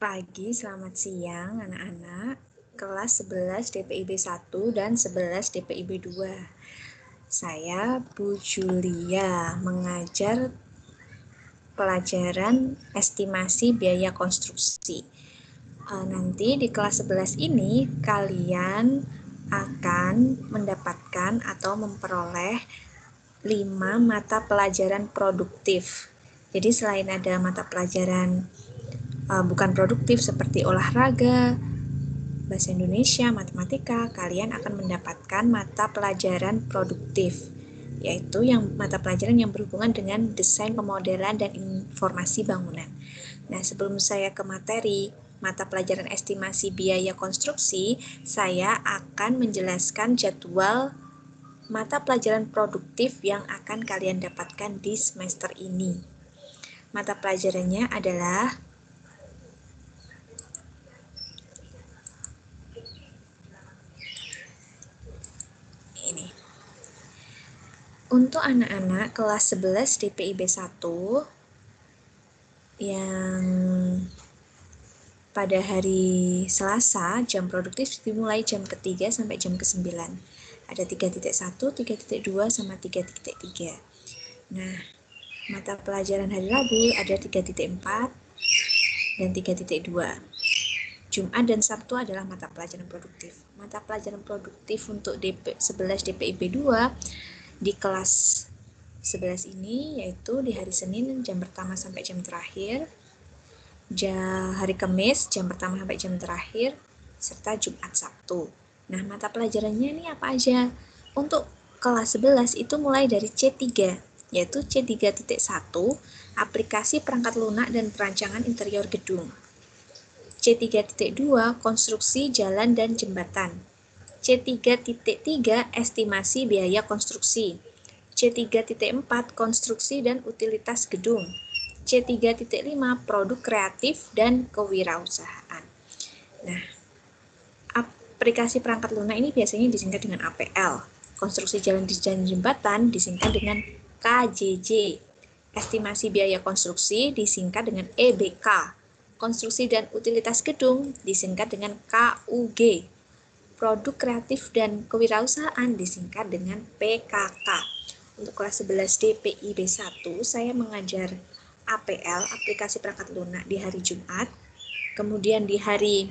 Pagi, selamat siang anak-anak kelas 11 DPIB 1 dan 11 DPIB 2. Saya Bu Julia mengajar pelajaran estimasi biaya konstruksi. Nanti di kelas 11 ini kalian akan mendapatkan atau memperoleh 5 mata pelajaran produktif. Jadi selain ada mata pelajaran bukan produktif seperti olahraga, bahasa Indonesia, matematika, kalian akan mendapatkan mata pelajaran produktif, yaitu mata pelajaran yang berhubungan dengan desain pemodelan dan informasi bangunan. Nah, sebelum saya ke materi mata pelajaran estimasi biaya konstruksi, saya akan menjelaskan jadwal mata pelajaran produktif yang akan kalian dapatkan di semester ini. Mata pelajarannya adalah ini. Untuk anak-anak kelas 11 DPIB 1 yang pada hari Selasa, jam produktif dimulai jam ke-3 sampai jam ke-9. Ada 3.1, 3.2, sama 3.3. Nah, mata pelajaran hari Rabu ada 3.4 dan 3.2. Jumat dan Sabtu adalah mata pelajaran produktif. Mata pelajaran produktif untuk 11 DPIB 2 di kelas 11 ini yaitu di hari Senin jam pertama sampai jam terakhir, hari Kamis jam pertama sampai jam terakhir, serta Jumat Sabtu. Nah, mata pelajarannya ini apa aja? Untuk kelas 11 itu mulai dari C3, yaitu C3.1, aplikasi perangkat lunak dan perancangan interior gedung. C3.2, konstruksi jalan dan jembatan. C3.3, estimasi biaya konstruksi. C3.4, konstruksi dan utilitas gedung. C3.5, produk kreatif dan kewirausahaan. Nah, aplikasi perangkat lunak ini biasanya disingkat dengan APL. Konstruksi jalan dan jembatan disingkat dengan KJJ. Estimasi biaya konstruksi disingkat dengan EBK. Konstruksi dan utilitas gedung disingkat dengan KUG. Produk kreatif dan kewirausahaan disingkat dengan PKK. Untuk kelas 11 DPIB 1, saya mengajar APL, aplikasi perangkat lunak, di hari Jumat. Kemudian di hari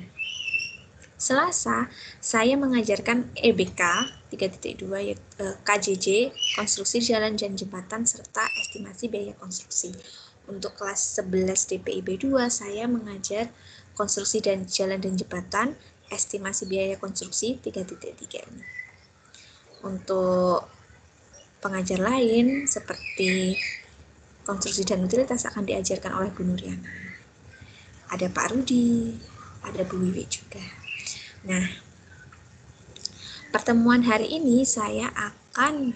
Selasa, saya mengajarkan EBK 3.2, KJJ, konstruksi jalan dan jembatan, serta estimasi biaya konstruksi. Untuk kelas 11 DPIB 2, saya mengajar konstruksi dan jalan dan jembatan, estimasi biaya konstruksi 3.3 ini. Untuk pengajar lain seperti konstruksi dan utilitas akan diajarkan oleh Bu Nuriana. Ada Pak Rudi, ada Bu Wiwi juga. Nah, pertemuan hari ini saya akan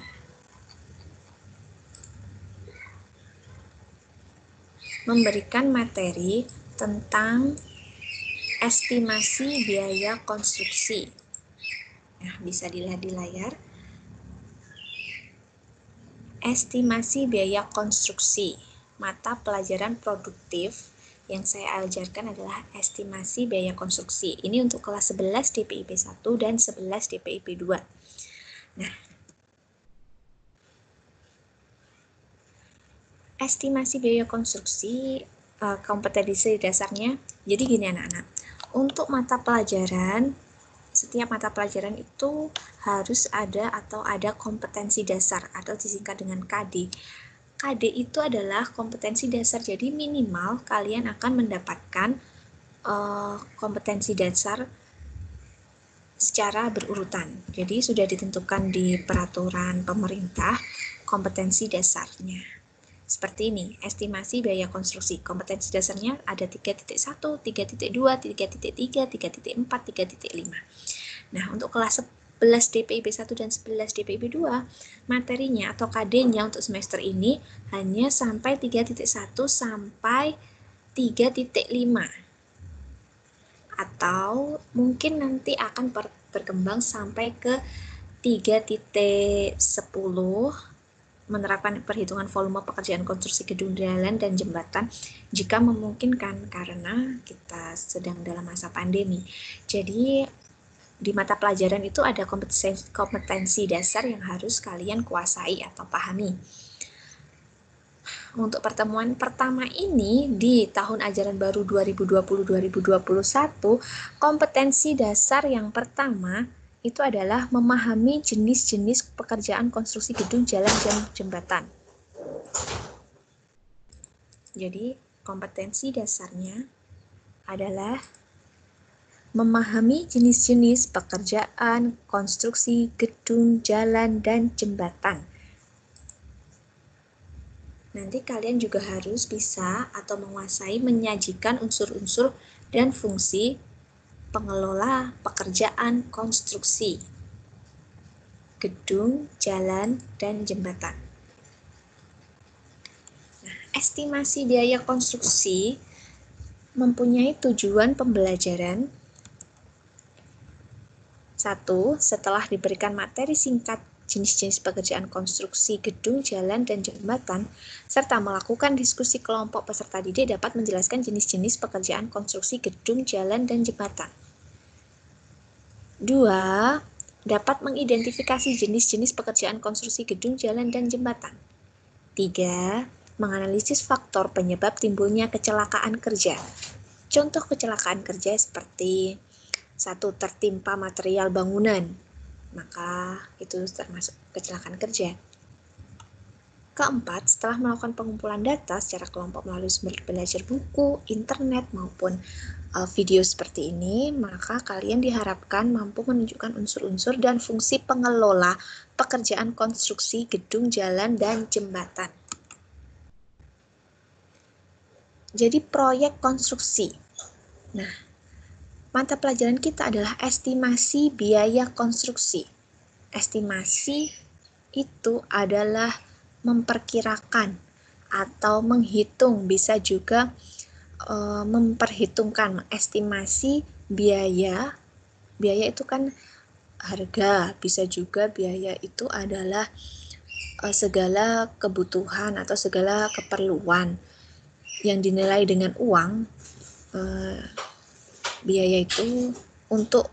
memberikan materi tentang estimasi biaya konstruksi. Nah, bisa dilihat di layar. Estimasi biaya konstruksi, mata pelajaran produktif yang saya ajarkan adalah estimasi biaya konstruksi. Ini untuk kelas 11 DPIB 1 dan 11 DPIB 2. Nah, estimasi biaya konstruksi kompetensi dasarnya. Jadi gini anak-anak, untuk mata pelajaran, setiap mata pelajaran itu harus ada kompetensi dasar atau disingkat dengan KD. KD itu adalah kompetensi dasar, jadi minimal kalian akan mendapatkan kompetensi dasar secara berurutan. Jadi sudah ditentukan di peraturan pemerintah kompetensi dasarnya. Seperti ini, estimasi biaya konstruksi. Kompetensi dasarnya ada 3.1, 3.2, 3.3, 3.4, 3.5. Nah, untuk kelas 11 DPIB 1 dan 11 DPIB 2, materinya atau KD-nya untuk semester ini hanya sampai 3.1 sampai 3.5. Atau mungkin nanti akan berkembang sampai ke 3.10 menerapkan perhitungan volume pekerjaan konstruksi gedung, jalan, dan jembatan jika memungkinkan karena kita sedang dalam masa pandemi. Jadi di mata pelajaran itu ada kompetensi dasar yang harus kalian kuasai atau pahami. Untuk pertemuan pertama ini di tahun ajaran baru 2020-2021, kompetensi dasar yang pertama itu adalah memahami jenis-jenis pekerjaan konstruksi gedung, jalan, dan jembatan. Jadi, kompetensi dasarnya adalah memahami jenis-jenis pekerjaan konstruksi gedung, jalan, dan jembatan. Nanti kalian juga harus bisa atau menguasai menyajikan unsur-unsur dan fungsi pengelola pekerjaan konstruksi gedung, jalan, dan jembatan. Nah, estimasi biaya konstruksi mempunyai tujuan pembelajaran. 1. Setelah diberikan materi singkat jenis-jenis pekerjaan konstruksi gedung, jalan, dan jembatan, serta melakukan diskusi kelompok peserta didik dapat menjelaskan jenis-jenis pekerjaan konstruksi gedung, jalan, dan jembatan. 2. Dapat mengidentifikasi jenis-jenis pekerjaan konstruksi gedung, jalan, dan jembatan. 3. Menganalisis faktor penyebab timbulnya kecelakaan kerja. Contoh kecelakaan kerja seperti 1. Tertimpa material bangunan, maka itu termasuk kecelakaan kerja. 4. Setelah melakukan pengumpulan data secara kelompok melalui sumber belajar buku, internet, maupun video seperti ini, maka kalian diharapkan mampu menunjukkan unsur-unsur dan fungsi pengelola pekerjaan konstruksi gedung, jalan, dan jembatan. Jadi proyek konstruksi. Nah, mata pelajaran kita adalah estimasi biaya konstruksi. Estimasi itu adalah memperkirakan atau menghitung, bisa juga memperhitungkan, estimasi biaya. Biaya itu kan harga, bisa juga biaya itu adalah segala kebutuhan atau segala keperluan yang dinilai dengan uang. Biaya itu untuk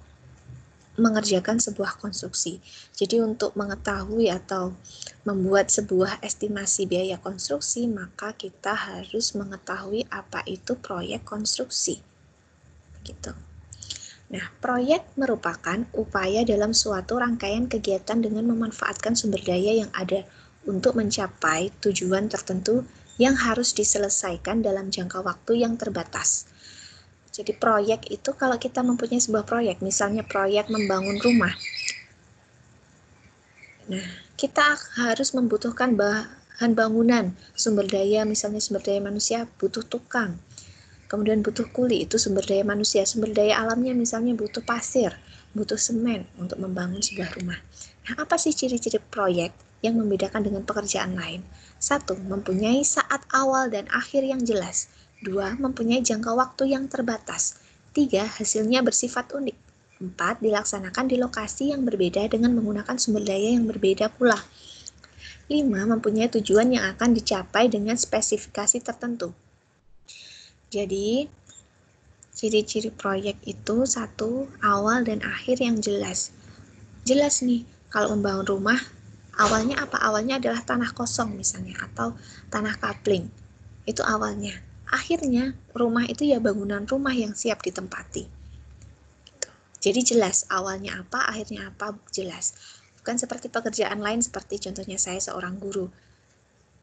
mengerjakan sebuah konstruksi. Jadi untuk mengetahui atau membuat sebuah estimasi biaya konstruksi, maka kita harus mengetahui apa itu proyek konstruksi. Gitu. Nah, proyek merupakan upaya dalam suatu rangkaian kegiatan dengan memanfaatkan sumber daya yang ada untuk mencapai tujuan tertentu yang harus diselesaikan dalam jangka waktu yang terbatas. Jadi proyek itu kalau kita mempunyai sebuah proyek, misalnya proyek membangun rumah. Nah, kita harus membutuhkan bahan bangunan, sumber daya, misalnya sumber daya manusia, butuh tukang. Kemudian butuh kuli, itu sumber daya manusia. Sumber daya alamnya misalnya butuh pasir, butuh semen untuk membangun sebuah rumah. Nah, apa sih ciri-ciri proyek yang membedakan dengan pekerjaan lain? 1. Mempunyai saat awal dan akhir yang jelas. 2. Mempunyai jangka waktu yang terbatas. 3. Hasilnya bersifat unik. 4. Dilaksanakan di lokasi yang berbeda dengan menggunakan sumber daya yang berbeda pula. 5. Mempunyai tujuan yang akan dicapai dengan spesifikasi tertentu. Jadi, ciri-ciri proyek itu 1. Awal dan akhir yang jelas. Jelas nih, kalau membangun rumah, awalnya apa? Awalnya adalah tanah kosong misalnya, atau tanah kapling. Itu awalnya. Akhirnya, rumah itu ya bangunan rumah yang siap ditempati. Gitu. Jadi jelas, awalnya apa, akhirnya apa, jelas. Bukan seperti pekerjaan lain, seperti contohnya saya seorang guru.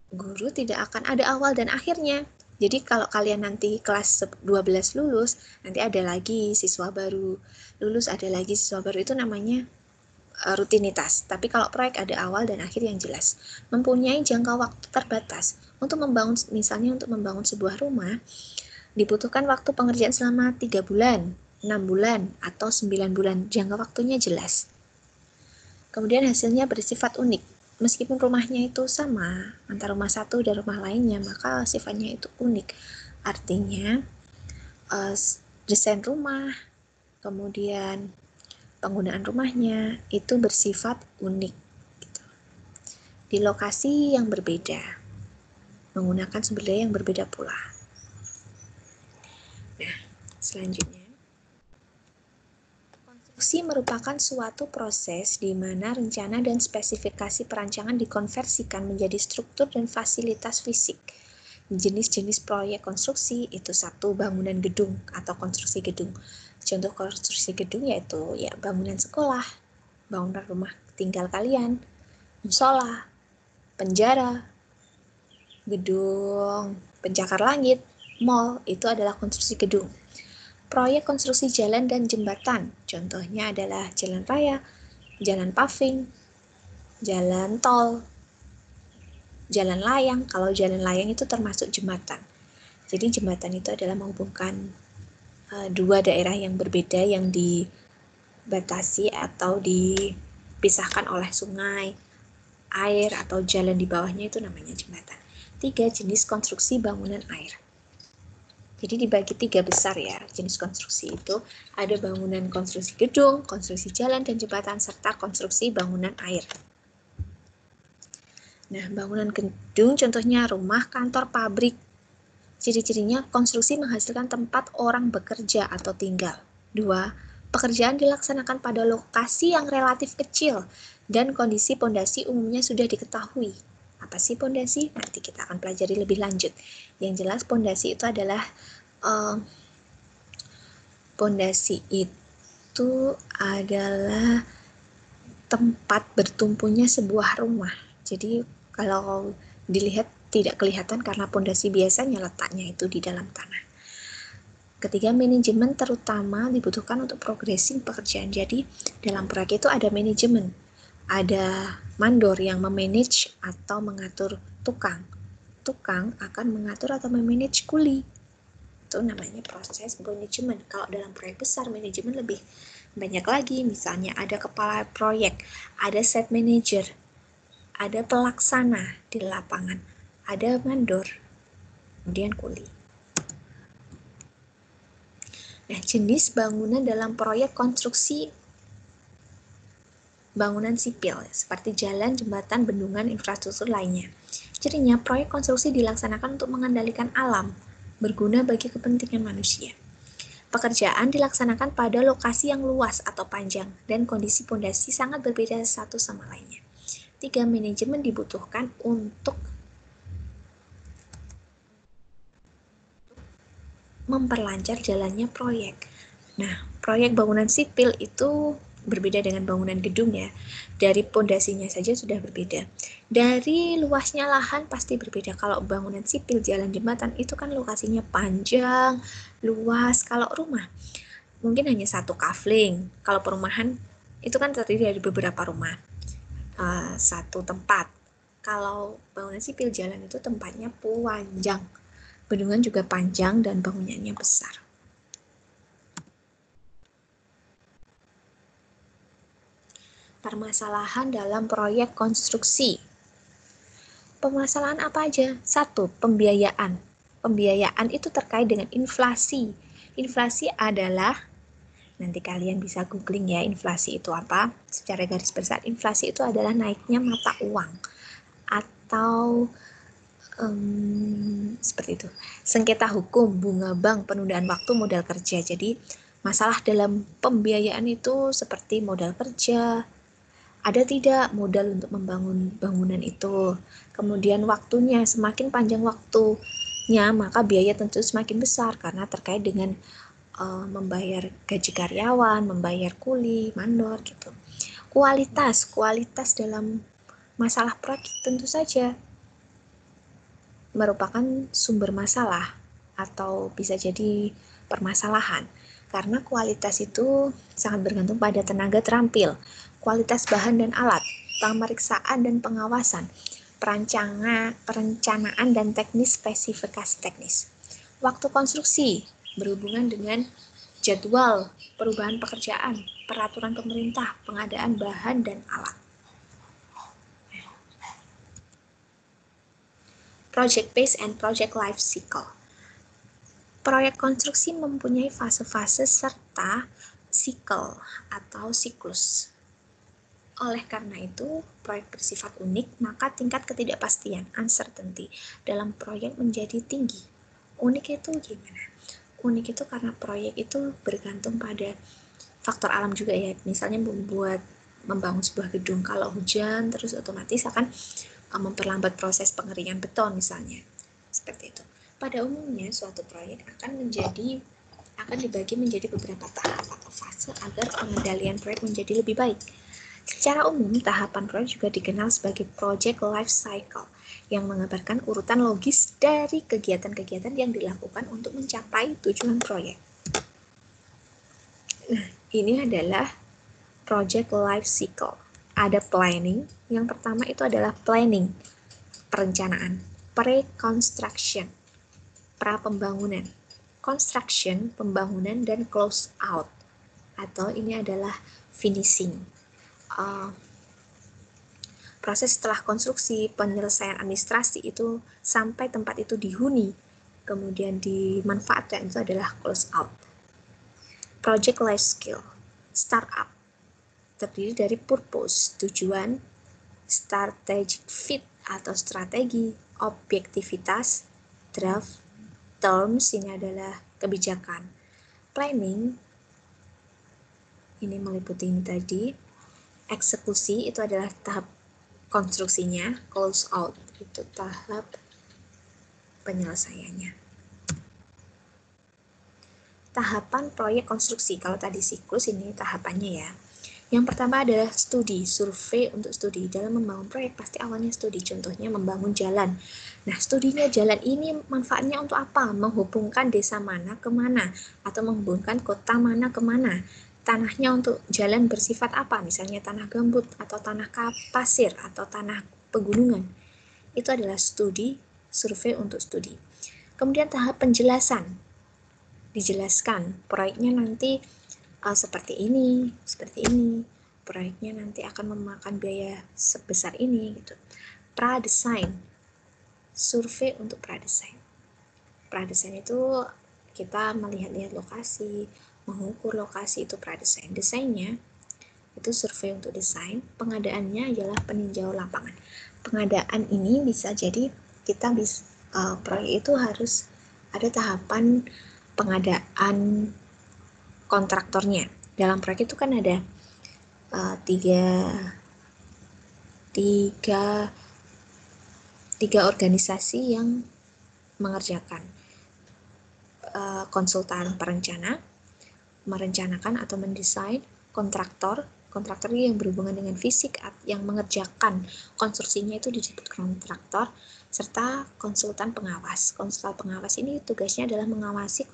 Guru tidak akan ada awal dan akhirnya. Jadi kalau kalian nanti kelas 12 lulus, nanti ada lagi siswa baru. Lulus ada lagi siswa baru, itu namanya rutinitas. Tapi kalau proyek ada awal dan akhir yang jelas. Mempunyai jangka waktu terbatas. Untuk membangun, misalnya untuk membangun sebuah rumah, dibutuhkan waktu pengerjaan selama 3 bulan, 6 bulan, atau 9 bulan. Jangka waktunya jelas. Kemudian hasilnya bersifat unik. Meskipun rumahnya itu sama, antara rumah satu dan rumah lainnya, maka sifatnya itu unik. Artinya, desain rumah, kemudian penggunaan rumahnya, itu bersifat unik. Gitu. di lokasi yang berbeda, menggunakan sumber daya yang berbeda pula. Nah, selanjutnya, konstruksi merupakan suatu proses di mana rencana dan spesifikasi perancangan dikonversikan menjadi struktur dan fasilitas fisik. Jenis-jenis proyek konstruksi itu satu, bangunan gedung atau konstruksi gedung. Contoh konstruksi gedung yaitu ya bangunan sekolah, bangunan rumah tinggal kalian, musola, penjara, gedung pencakar langit, mall, itu adalah konstruksi gedung. Proyek konstruksi jalan dan jembatan, contohnya adalah jalan raya, jalan paving, jalan tol, jalan layang. Kalau jalan layang itu termasuk jembatan. Jadi jembatan itu adalah menghubungkan dua daerah yang berbeda yang dibatasi atau dipisahkan oleh sungai, air, atau jalan di bawahnya, itu namanya jembatan. 3. Jenis konstruksi bangunan air. Jadi dibagi 3 besar ya, jenis konstruksi itu. Ada bangunan konstruksi gedung, konstruksi jalan dan jembatan, serta konstruksi bangunan air. Nah, bangunan gedung contohnya rumah, kantor, pabrik. Ciri-cirinya konstruksi menghasilkan tempat orang bekerja atau tinggal. 2. Pekerjaan dilaksanakan pada lokasi yang relatif kecil dan kondisi pondasi umumnya sudah diketahui. Apa sih pondasi? Nanti kita akan pelajari lebih lanjut. Yang jelas pondasi itu adalah tempat bertumpunya sebuah rumah. Jadi kalau dilihat tidak kelihatan karena pondasi biasanya letaknya itu di dalam tanah. 3. Manajemen terutama dibutuhkan untuk progresi pekerjaan. Jadi dalam proyek itu ada manajemen. Ada mandor yang memanage atau mengatur tukang. Tukang akan mengatur atau memanage kuli. Itu namanya proses manajemen. Kalau dalam proyek besar, manajemen lebih banyak lagi. Misalnya ada kepala proyek, ada site manager, ada pelaksana di lapangan, ada mandor, kemudian kuli. Nah, jenis bangunan dalam proyek konstruksi bangunan sipil, seperti jalan, jembatan, bendungan, infrastruktur lainnya. Cirinya, proyek konstruksi dilaksanakan untuk mengendalikan alam, berguna bagi kepentingan manusia. Pekerjaan dilaksanakan pada lokasi yang luas atau panjang, dan kondisi pondasi sangat berbeda satu sama lainnya. 3. Manajemen dibutuhkan untuk memperlancar jalannya proyek. Nah, proyek bangunan sipil itu berbeda dengan bangunan gedung ya. Dari pondasinya saja sudah berbeda. Dari luasnya lahan pasti berbeda. Kalau bangunan sipil, jalan, jembatan itu kan lokasinya panjang, luas. Kalau rumah mungkin hanya satu kafling. Kalau perumahan itu kan terdiri dari beberapa rumah, satu tempat. Kalau bangunan sipil, jalan itu tempatnya panjang, bendungan juga panjang dan bangunannya besar. Permasalahan dalam proyek konstruksi. Permasalahan apa aja? 1. Pembiayaan. Pembiayaan itu terkait dengan inflasi. Inflasi adalah, nanti kalian bisa googling ya, inflasi itu apa. Secara garis besar, inflasi itu adalah naiknya mata uang atau seperti itu. Sengketa hukum, bunga bank, penundaan waktu, modal kerja. Jadi masalah dalam pembiayaan itu seperti modal kerja, ada tidak modal untuk membangun bangunan itu. Kemudian waktunya, semakin panjang waktunya, maka biaya tentu semakin besar karena terkait dengan membayar gaji karyawan, membayar kuli, mandor gitu. Kualitas dalam masalah proyek tentu saja merupakan sumber masalah atau bisa jadi permasalahan. Karena kualitas itu sangat bergantung pada tenaga terampil, kualitas bahan dan alat, pemeriksaan dan pengawasan, perencanaan dan teknis, spesifikasi teknis. Waktu konstruksi berhubungan dengan jadwal perubahan pekerjaan, peraturan pemerintah, pengadaan bahan dan alat. Project Base and Project Life Cycle. Proyek konstruksi mempunyai fase-fase serta siklus. Oleh karena itu, proyek bersifat unik, maka tingkat ketidakpastian, uncertainty, dalam proyek menjadi tinggi. Unik itu gimana? Unik itu karena proyek itu bergantung pada faktor alam juga ya. Misalnya membangun sebuah gedung, kalau hujan terus otomatis akan memperlambat proses pengeringan beton misalnya. Seperti itu. Pada umumnya suatu proyek akan dibagi menjadi beberapa tahap atau fase agar pengendalian proyek menjadi lebih baik. Secara umum, tahapan proyek juga dikenal sebagai project life cycle yang mengabarkan urutan logis dari kegiatan-kegiatan yang dilakukan untuk mencapai tujuan proyek. Nah, ini adalah project life cycle. Ada planning. Yang pertama itu adalah planning, perencanaan. Pre-construction, pra-pembangunan. Construction, pembangunan, dan close out. Atau ini adalah finishing. Proses setelah konstruksi, penyelesaian administrasi itu sampai tempat itu dihuni, kemudian dimanfaatkan, itu adalah close out. Project life skill, startup, terdiri dari purpose, tujuan, strategic fit atau strategi, objektivitas, draft, terms, ini adalah kebijakan. Planning, ini meliputi ini tadi. Eksekusi itu adalah tahap konstruksinya, close out itu tahap penyelesaiannya. Tahapan proyek konstruksi, kalau tadi siklus ini tahapannya ya. Yang pertama adalah studi, survei untuk studi. Dalam membangun proyek pasti awalnya studi, contohnya membangun jalan. Nah, studinya jalan ini manfaatnya untuk apa? Menghubungkan desa mana ke mana, atau menghubungkan kota mana ke mana. Tanahnya untuk jalan bersifat apa? Misalnya tanah gambut, atau tanah pasir, atau tanah pegunungan. Itu adalah studi, survei untuk studi. Kemudian tahap penjelasan. Dijelaskan proyeknya nanti seperti ini, proyeknya nanti akan memakan biaya sebesar ini gitu. Pra-desain, survei untuk pra-desain. Pra-desain itu kita melihat-lihat lokasi, mengukur lokasi, itu pra-desain. Desainnya itu survei untuk desain, pengadaannya adalah peninjau lapangan. Pengadaan ini bisa jadi proyek itu harus ada tahapan pengadaan kontraktornya. Dalam proyek itu kan ada tiga organisasi yang mengerjakan. Konsultan perencana, merencanakan atau mendesain, kontraktor yang berhubungan dengan fisik yang mengerjakan konstruksinya itu disebut kontraktor, serta konsultan pengawas. Konsultan pengawas ini tugasnya adalah mengawasi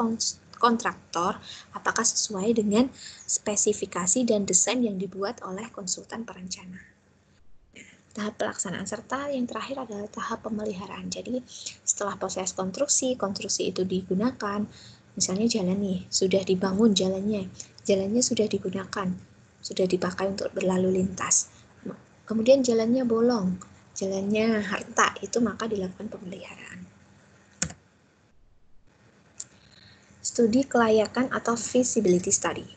kontraktor apakah sesuai dengan spesifikasi dan desain yang dibuat oleh konsultan perencana. Tahap pelaksanaan serta yang terakhir adalah tahap pemeliharaan. Jadi setelah proses konstruksi itu digunakan, misalnya jalan nih, sudah dibangun jalannya sudah digunakan, sudah dipakai untuk berlalu lintas. Kemudian jalannya bolong, jalannya retak, itu maka dilakukan pemeliharaan. Studi kelayakan atau feasibility study.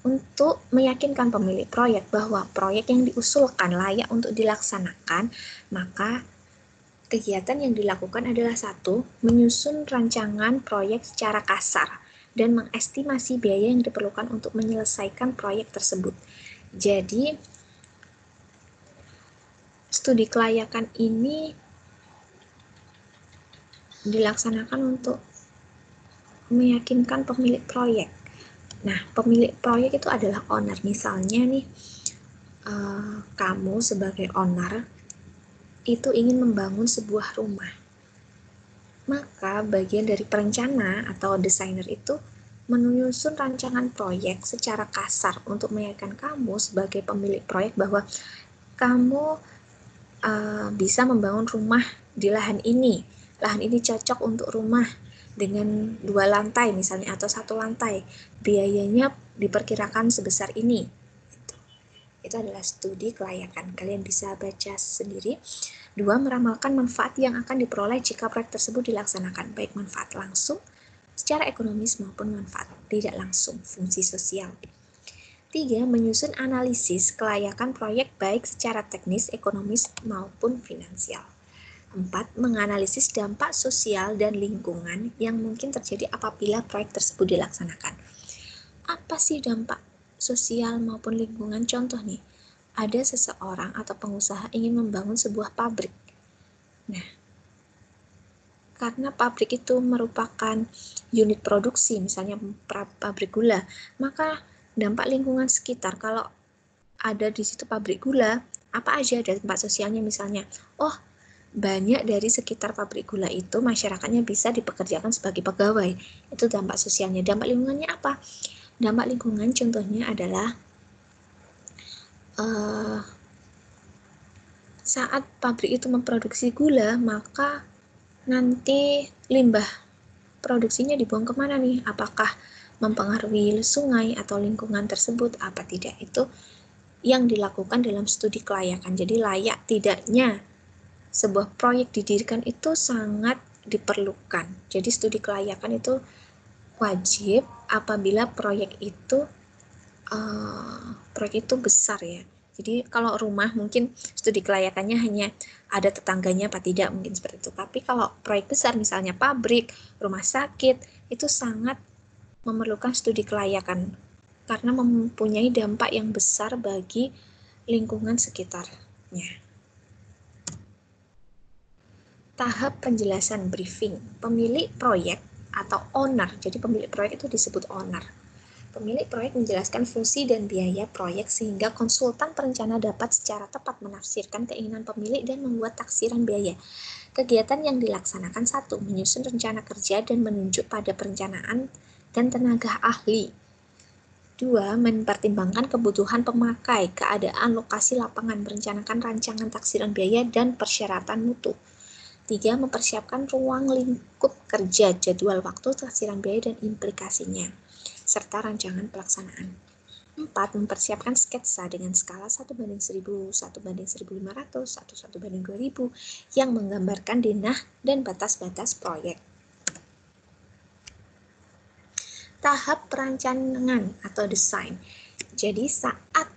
Untuk meyakinkan pemilik proyek bahwa proyek yang diusulkan layak untuk dilaksanakan, maka kegiatan yang dilakukan adalah 1. Menyusun rancangan proyek secara kasar dan mengestimasi biaya yang diperlukan untuk menyelesaikan proyek tersebut. Jadi, studi kelayakan ini dilaksanakan untuk meyakinkan pemilik proyek. Nah, pemilik proyek itu adalah owner. Misalnya nih, kamu sebagai owner itu ingin membangun sebuah rumah. Maka bagian dari perencana atau desainer itu menyusun rancangan proyek secara kasar untuk meyakinkan kamu sebagai pemilik proyek bahwa kamu bisa membangun rumah di lahan ini. Lahan ini cocok untuk rumah dengan 2 lantai misalnya atau 1 lantai. Biayanya diperkirakan sebesar ini. Itu adalah studi kelayakan. Kalian bisa baca sendiri. 2. Meramalkan manfaat yang akan diperoleh jika proyek tersebut dilaksanakan, baik manfaat langsung secara ekonomis maupun manfaat tidak langsung, fungsi sosial. 3. Menyusun analisis kelayakan proyek baik secara teknis, ekonomis, maupun finansial. 4. Menganalisis dampak sosial dan lingkungan yang mungkin terjadi apabila proyek tersebut dilaksanakan. Apa sih dampak sosial maupun lingkungan? Contoh nih, ada seseorang atau pengusaha ingin membangun sebuah pabrik. Nah, karena pabrik itu merupakan unit produksi, misalnya pabrik gula, maka dampak lingkungan sekitar, kalau ada di situ pabrik gula, apa aja dampak sosialnya misalnya, banyak dari sekitar pabrik gula itu masyarakatnya bisa dipekerjakan sebagai pegawai. Itu dampak sosialnya. Dampak lingkungannya apa? Dampak lingkungan contohnya adalah saat pabrik itu memproduksi gula, maka nanti limbah produksinya dibuang kemana nih? Apakah mempengaruhi sungai atau lingkungan tersebut? Apa tidak? Itu yang dilakukan dalam studi kelayakan. Jadi layak tidaknya sebuah proyek didirikan itu sangat diperlukan. Jadi studi kelayakan itu wajib apabila proyek itu besar ya. Jadi kalau rumah mungkin studi kelayakannya hanya ada tetangganya apa tidak, mungkin seperti itu. Tapi kalau proyek besar misalnya pabrik, rumah sakit, itu sangat memerlukan studi kelayakan karena mempunyai dampak yang besar bagi lingkungan sekitarnya. Tahap penjelasan briefing. Pemilik proyek atau owner, jadi pemilik proyek itu disebut owner. Pemilik proyek menjelaskan fungsi dan biaya proyek sehingga konsultan perencana dapat secara tepat menafsirkan keinginan pemilik dan membuat taksiran biaya. Kegiatan yang dilaksanakan 1. Menyusun rencana kerja dan menunjuk pada perencanaan dan tenaga ahli. 2. Mempertimbangkan kebutuhan pemakai, keadaan lokasi lapangan, merencanakan rancangan taksiran biaya dan persyaratan mutu. 3. Mempersiapkan ruang lingkup kerja, jadwal waktu, taksiran biaya dan implikasinya, serta rancangan pelaksanaan. 4. Mempersiapkan sketsa dengan skala 1:1000, 1:1500, 1:2000 yang menggambarkan denah dan batas-batas proyek. Tahap perancangan atau desain. Jadi saat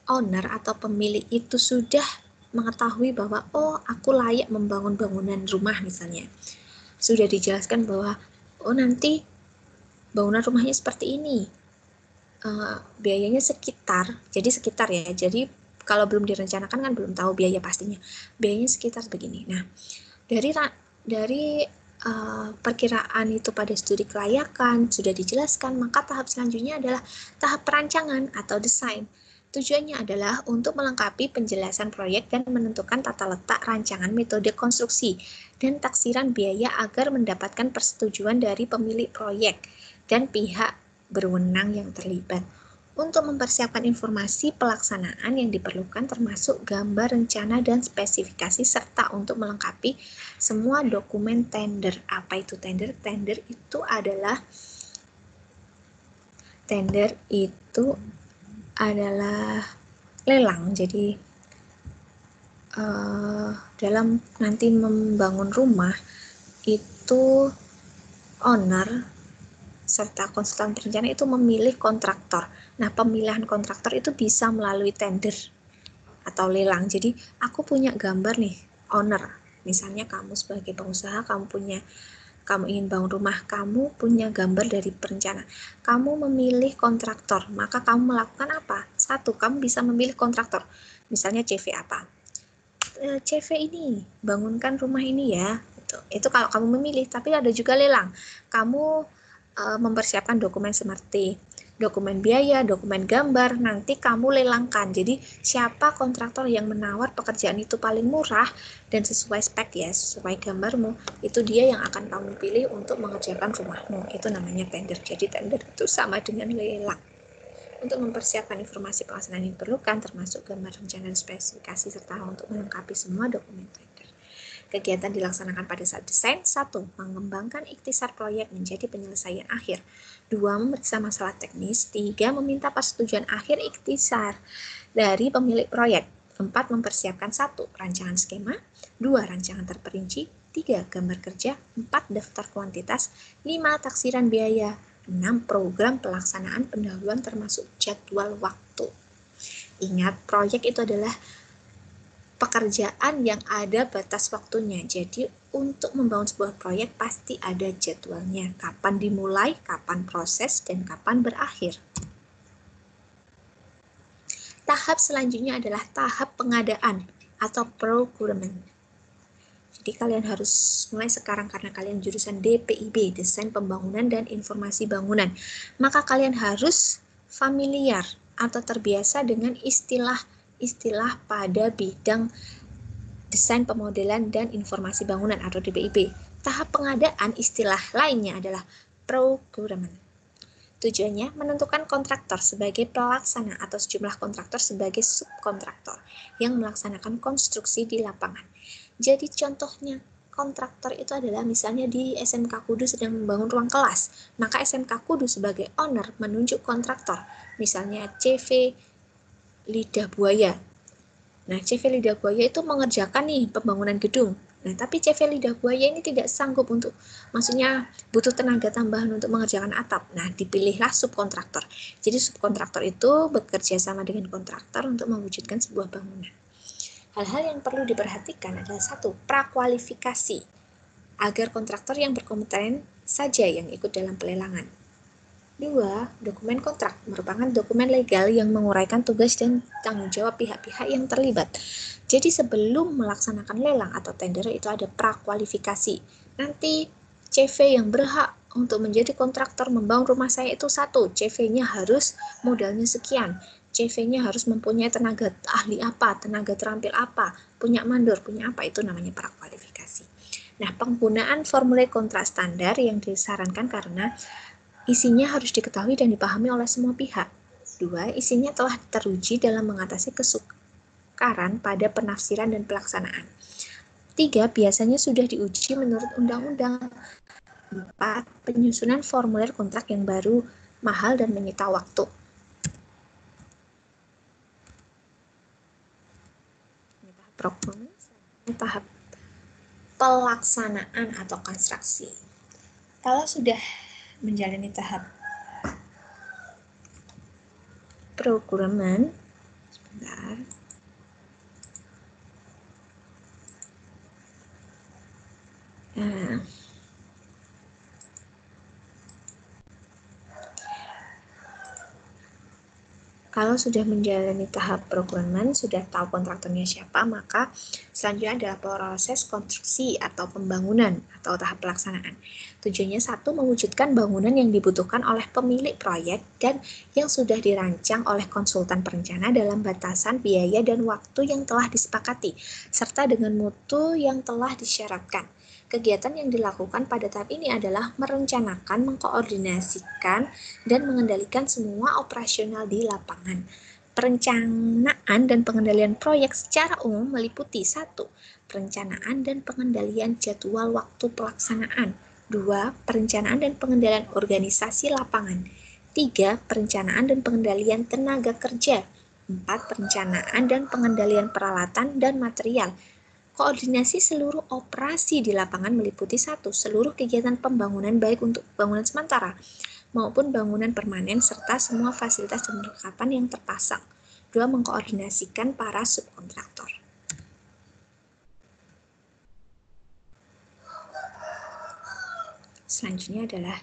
owner atau pemilik itu sudah mengetahui bahwa aku layak membangun bangunan rumah misalnya, sudah dijelaskan bahwa nanti bangunan rumahnya seperti ini, biayanya sekitar ya, jadi kalau belum direncanakan kan belum tahu biaya pastinya, biayanya sekitar begini. Nah, dari perkiraan itu pada studi kelayakan sudah dijelaskan, maka tahap selanjutnya adalah tahap perancangan atau desain. Tujuannya adalah untuk melengkapi penjelasan proyek dan menentukan tata letak rancangan, metode konstruksi, dan taksiran biaya agar mendapatkan persetujuan dari pemilik proyek dan pihak berwenang yang terlibat. Untuk mempersiapkan informasi pelaksanaan yang diperlukan termasuk gambar rencana dan spesifikasi serta untuk melengkapi semua dokumen tender. Apa itu tender? Tender itu adalah lelang. Jadi dalam nanti membangun rumah itu owner serta konsultan perencana itu memilih kontraktor. Nah, pemilihan kontraktor itu bisa melalui tender atau lelang. Jadi aku punya gambar nih, owner. Misalnya kamu sebagai pengusaha, kamu ingin bangun rumah, kamu punya gambar dari perencana. Kamu memilih kontraktor, maka kamu melakukan apa? 1, kamu bisa memilih kontraktor. Misalnya CV apa? CV ini, bangunkan rumah ini ya. Itu kalau kamu memilih, tapi ada juga lelang. Kamu mempersiapkan dokumen seperti dokumen biaya, dokumen gambar, nanti kamu lelangkan. Jadi siapa kontraktor yang menawar pekerjaan itu paling murah dan sesuai spek ya, sesuai gambarmu, itu dia yang akan kamu pilih untuk mengerjakan rumahmu. Itu namanya tender. Jadi tender itu sama dengan lelang. Untuk mempersiapkan informasi pelaksanaan yang diperlukan, termasuk gambar rencana dan spesifikasi, serta untuk melengkapi semua dokumen tender. Kegiatan dilaksanakan pada saat desain. 1. Mengembangkan ikhtisar proyek menjadi penyelesaian akhir. 2. Memeriksa masalah teknis. 3. Meminta persetujuan akhir ikhtisar dari pemilik proyek. 4. Mempersiapkan 1. Rancangan skema. 2. Rancangan terperinci. 3. Gambar kerja. 4. Daftar kuantitas. 5. Taksiran biaya. 6. Program pelaksanaan pendahuluan termasuk jadwal waktu. Ingat, proyek itu adalah pekerjaan yang ada batas waktunya. Jadi untuk membangun sebuah proyek pasti ada jadwalnya. Kapan dimulai, kapan proses, dan kapan berakhir. Tahap selanjutnya adalah tahap pengadaan atau procurement. Jadi kalian harus mulai sekarang karena kalian jurusan DPIB, Desain Pembangunan dan Informasi Bangunan. Maka kalian harus familiar atau terbiasa dengan istilah pada bidang Desain Pemodelan dan Informasi Bangunan atau DPIB. Tahap pengadaan istilah lainnya adalah procurement. Tujuannya menentukan kontraktor sebagai pelaksana atau sejumlah kontraktor sebagai subkontraktor yang melaksanakan konstruksi di lapangan. Jadi contohnya kontraktor itu adalah misalnya di SMK Kudu sedang membangun ruang kelas, maka SMK Kudu sebagai owner menunjuk kontraktor, misalnya CV Lidah Buaya. Nah, CV Lidah Buaya itu mengerjakan nih pembangunan gedung. Nah, tapi CV Lidah Buaya ini tidak sanggup untuk, maksudnya butuh tenaga tambahan untuk mengerjakan atap. Nah, dipilihlah subkontraktor. Jadi subkontraktor itu bekerja sama dengan kontraktor untuk mewujudkan sebuah bangunan. Hal-hal yang perlu diperhatikan adalah 1. Prakualifikasi, agar kontraktor yang berkompeten saja yang ikut dalam pelelangan. 2. Dokumen kontrak merupakan dokumen legal yang menguraikan tugas dan tanggung jawab pihak-pihak yang terlibat. Jadi sebelum melaksanakan lelang atau tender itu ada prakualifikasi. Nanti CV yang berhak untuk menjadi kontraktor membangun rumah saya itu 1. CV-nya harus modalnya sekian. CV-nya harus mempunyai tenaga ahli apa, tenaga terampil apa, punya mandor, punya apa, itu namanya prakualifikasi. Nah, penggunaan formulir kontrak standar yang disarankan karena isinya harus diketahui dan dipahami oleh semua pihak. 2. Isinya telah teruji dalam mengatasi kesukaran pada penafsiran dan pelaksanaan. 3. Biasanya sudah diuji menurut undang-undang. 4. Penyusunan formulir kontrak yang baru mahal dan menyita waktu. Tahap pelaksanaan atau konstruksi. Kalau sudah menjalani tahap procurement, sebentar. Kalau sudah menjalani tahap procurement, sudah tahu kontraktornya siapa, maka selanjutnya adalah proses konstruksi atau pembangunan atau tahap pelaksanaan. Tujuannya 1. Mewujudkan bangunan yang dibutuhkan oleh pemilik proyek dan yang sudah dirancang oleh konsultan perencana dalam batasan biaya dan waktu yang telah disepakati, serta dengan mutu yang telah disyaratkan. Kegiatan yang dilakukan pada tahap ini adalah merencanakan, mengkoordinasikan, dan mengendalikan semua operasional di lapangan. Perencanaan dan pengendalian proyek secara umum meliputi 1. Perencanaan dan pengendalian jadwal waktu pelaksanaan. 2. Perencanaan dan pengendalian organisasi lapangan. 3. Perencanaan dan pengendalian tenaga kerja. 4. Perencanaan dan pengendalian peralatan dan material. Koordinasi seluruh operasi di lapangan meliputi 1. Seluruh kegiatan pembangunan baik untuk bangunan sementara maupun bangunan permanen serta semua fasilitas dan perlengkapan yang terpasang. 2. Mengkoordinasikan para subkontraktor. Selanjutnya adalah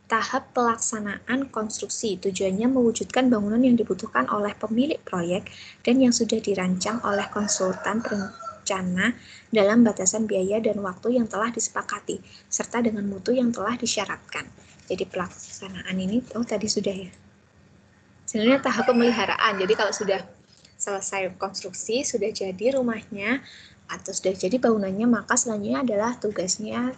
tahap pelaksanaan konstruksi. Tujuannya mewujudkan bangunan yang dibutuhkan oleh pemilik proyek dan yang sudah dirancang oleh konsultan perencana dalam batasan biaya dan waktu yang telah disepakati, serta dengan mutu yang telah disyaratkan. Jadi pelaksanaan ini, tadi sudah ya. Sebenarnya tahap pemeliharaan, jadi kalau sudah selesai konstruksi, sudah jadi rumahnya, atau sudah jadi bangunannya, maka selanjutnya adalah tugasnya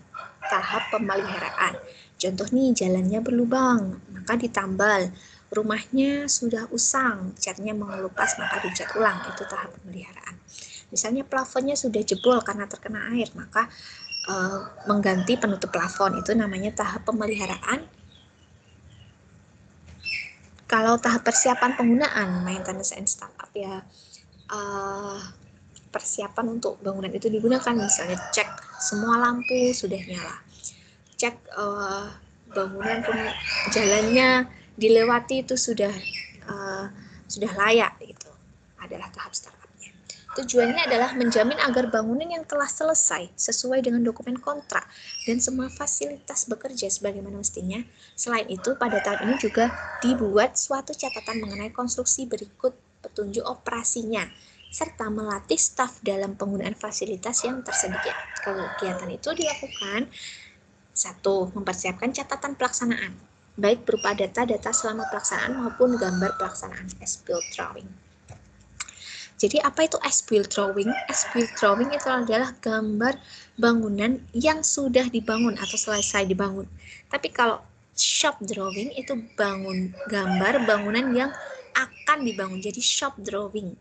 tahap pemeliharaan. Contoh nih, jalannya berlubang, maka ditambal. Rumahnya sudah usang, catnya mengelupas, maka dicat ulang. Itu tahap pemeliharaan. Misalnya plafonnya sudah jebol karena terkena air, maka mengganti penutup plafon. Itu namanya tahap pemeliharaan. Kalau tahap persiapan penggunaan, maintenance and startup ya, persiapan untuk bangunan itu digunakan, misalnya cek semua lampu sudah nyala, cek bangunan jalannya dilewati itu sudah layak, itu adalah tahap startupnya. Tujuannya adalah menjamin agar bangunan yang telah selesai sesuai dengan dokumen kontrak dan semua fasilitas bekerja sebagaimana mestinya. Selain itu, pada tahap ini juga dibuat suatu catatan mengenai konstruksi berikut petunjuk operasinya, serta melatih staf dalam penggunaan fasilitas yang tersedia. Kegiatan itu dilakukan: 1. Mempersiapkan catatan pelaksanaan, baik berupa data-data selama pelaksanaan maupun gambar pelaksanaan as-built drawing. Jadi apa itu as-built drawing? As-built drawing itu adalah gambar bangunan yang sudah dibangun atau selesai dibangun. Tapi kalau shop drawing itu gambar bangunan yang akan dibangun. Jadi shop drawing,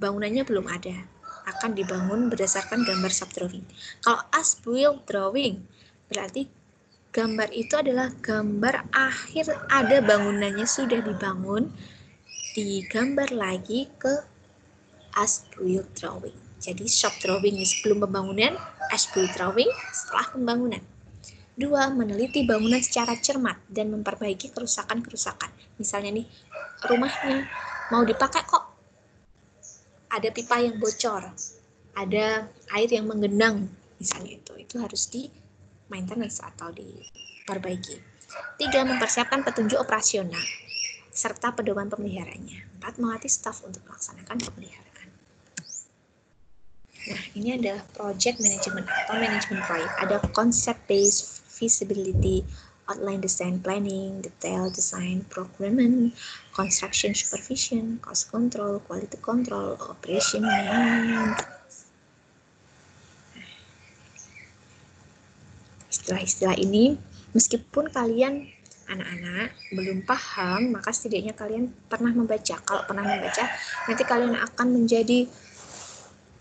bangunannya belum ada, akan dibangun berdasarkan gambar shop drawing. Kalau as-built drawing berarti gambar itu adalah gambar akhir, ada bangunannya sudah dibangun, digambar lagi ke as-built drawing. Jadi shop drawing sebelum pembangunan, as-built drawing setelah pembangunan. 2. Meneliti bangunan secara cermat dan memperbaiki kerusakan-kerusakan. Misalnya nih, rumahnya mau dipakai kok ada pipa yang bocor, ada air yang menggenang, misalnya itu harus di maintenance atau diperbaiki. 3. Mempersiapkan petunjuk operasional serta pedoman pemeliharaannya. 4. Melatih staf untuk melaksanakan pemeliharaan. Nah, ini adalah project management atau manajemen proyek. Ada concept based feasibility, outline design planning, detail design procurement, construction supervision, cost control, quality control, operation management. Istilah-istilah ini, meskipun kalian anak-anak belum paham, maka setidaknya kalian pernah membaca. Kalau pernah membaca, nanti kalian akan menjadi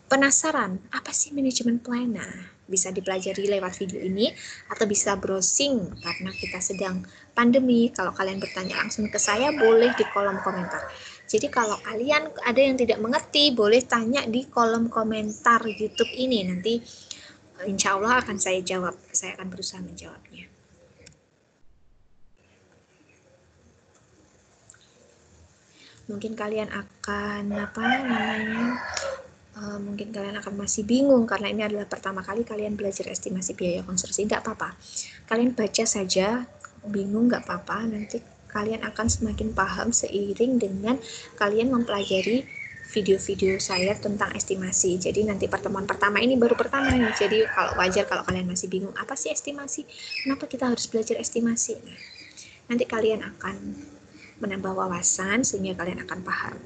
penasaran, apa sih manajemen plan? Nah, bisa dipelajari lewat video ini atau bisa browsing karena kita sedang pandemi. Kalau kalian bertanya langsung ke saya, boleh di kolom komentar. Jadi kalau kalian ada yang tidak mengerti, boleh tanya di kolom komentar YouTube ini. Nanti insya Allah akan saya jawab. Saya akan berusaha menjawabnya. Mungkin kalian akan mungkin kalian akan masih bingung karena ini adalah pertama kali kalian belajar estimasi biaya konstruksi. Nggak apa-apa, kalian baca saja, bingung nggak apa-apa, nanti kalian akan semakin paham seiring dengan kalian mempelajari video-video saya tentang estimasi. Jadi nanti pertemuan pertama ini baru pertama nih, jadi kalau wajar kalau kalian masih bingung, apa sih estimasi, kenapa kita harus belajar estimasi. Nah, nanti kalian akan menambah wawasan sehingga kalian akan paham.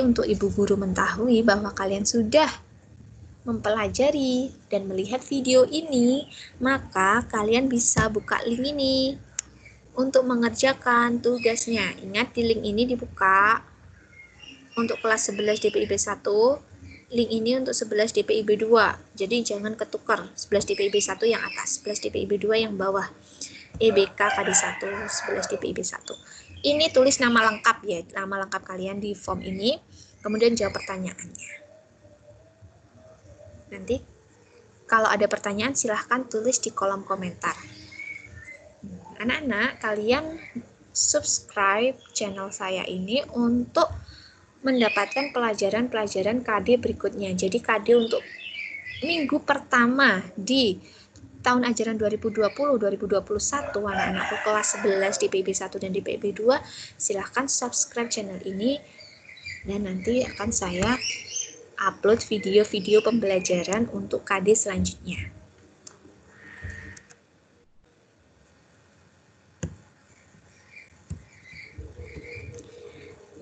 Untuk ibu guru mengetahui bahwa kalian sudah mempelajari dan melihat video ini, maka kalian bisa buka link ini untuk mengerjakan tugasnya. Ingat, di link ini dibuka untuk kelas 11 DPIB 1, link ini untuk 11 DPIB 2. Jadi jangan ketukar, 11 DPIB 1 yang atas, 11 DPIB 2 yang bawah. EBK KD1, 11 DPIB 1. Ini tulis nama lengkap ya, nama lengkap kalian di form ini, kemudian jawab pertanyaannya. Nanti kalau ada pertanyaan silahkan tulis di kolom komentar. Anak-anak, kalian subscribe channel saya ini untuk mendapatkan pelajaran-pelajaran KD berikutnya. Jadi KD untuk minggu pertama di tahun ajaran 2020-2021, anak-anakku kelas 11 DPIB 1 dan DPIB 2, silahkan subscribe channel ini dan nanti akan saya upload video-video pembelajaran untuk KD selanjutnya.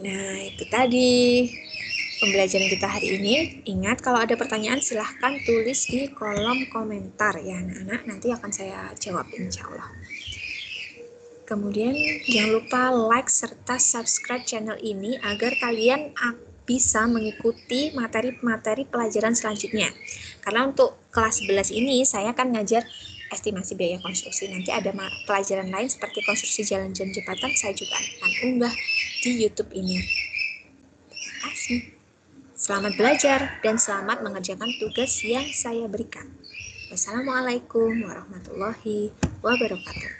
Nah, itu tadi pembelajaran kita hari ini. Ingat, kalau ada pertanyaan silahkan tulis di kolom komentar ya anak-anak, nanti akan saya jawab insya Allah. Kemudian jangan lupa like serta subscribe channel ini agar kalian bisa mengikuti materi-materi pelajaran selanjutnya. Karena untuk kelas 11 ini saya akan ngajar estimasi biaya konstruksi. Nanti ada pelajaran lain seperti konstruksi jalan dan jembatan, saya juga akan unggah di YouTube ini. Terima kasih. Selamat belajar dan selamat mengerjakan tugas yang saya berikan. Wassalamualaikum warahmatullahi wabarakatuh.